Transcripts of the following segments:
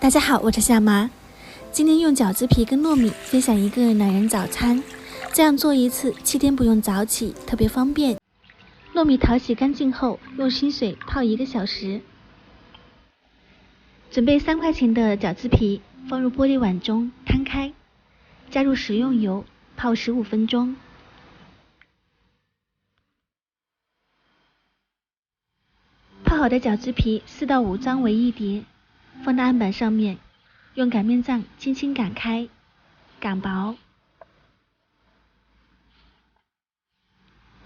大家好，我是夏妈。今天用饺子皮跟糯米分享一个懒人早餐，这样做一次7天不用早起，特别方便。糯米淘洗干净后，用清水泡1个小时。准备3块钱的饺子皮，放入玻璃碗中摊开，加入食用油，泡15分钟。泡好的饺子皮4到5张为一叠，放到案板上面，用擀面杖轻轻擀开，擀薄，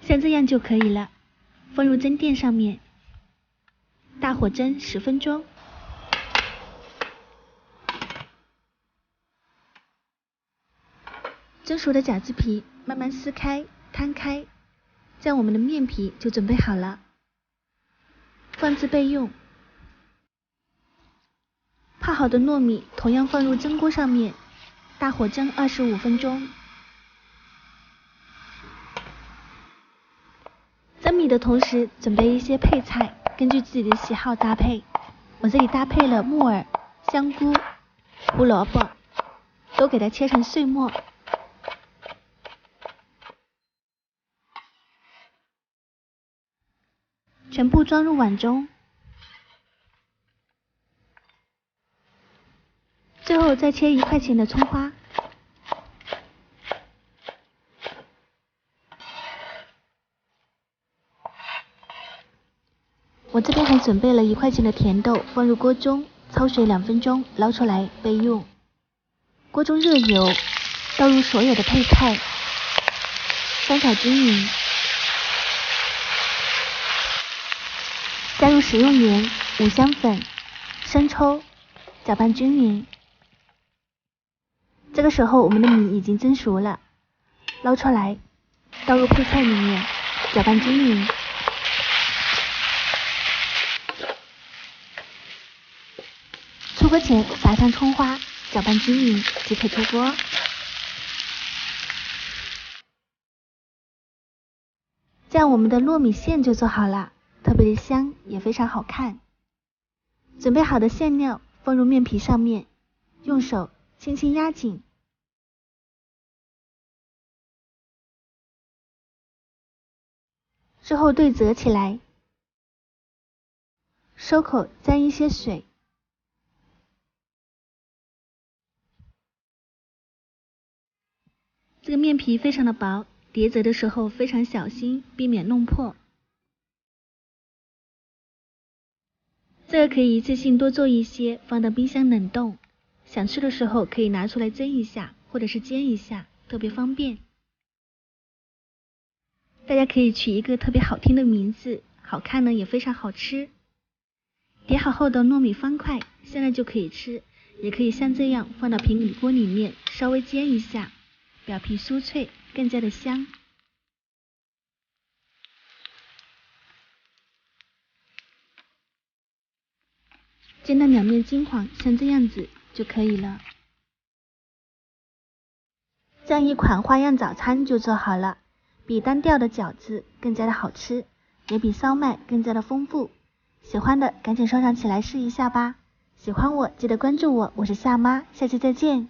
像这样就可以了。放入蒸垫上面，大火蒸10分钟。蒸熟的饺子皮慢慢撕开，摊开，这样我们的面皮就准备好了，放置备用。泡好的糯米同样放入蒸锅上面，大火蒸25分钟。蒸米的同时准备一些配菜，根据自己的喜好搭配。我这里搭配了木耳、香菇、胡萝卜，都给它切成碎末。全部装入碗中，最后再切1块钱的葱花。我这边还准备了1块钱的甜豆，放入锅中焯水2分钟，捞出来备用。锅中热油，倒入所有的配菜，翻炒均匀，加入食用盐、五香粉、生抽，搅拌均匀。这个时候我们的米已经蒸熟了，捞出来，倒入配菜里面，搅拌均匀。出锅前撒上葱花，搅拌均匀即可出锅。这样我们的糯米线就做好了，特别的香，也非常好看。准备好的馅料放入面皮上面，用手轻轻压紧，之后对折起来，收口沾一些水。这个面皮非常的薄，叠折的时候非常小心，避免弄破。这个可以一次性多做一些，放到冰箱冷冻，想吃的时候可以拿出来蒸一下，或者是煎一下，特别方便。大家可以取一个特别好听的名字，好看呢也非常好吃。叠好后的糯米方块，现在就可以吃，也可以像这样放到平底锅里面稍微煎一下，表皮酥脆，更加的香。煎到两面金黄，像这样子就可以了。这样一款花样早餐就做好了，比单调的饺子更加的好吃，也比烧麦更加的丰富。喜欢的赶紧收藏起来试一下吧。喜欢我记得关注我，我是夏妈，下期再见。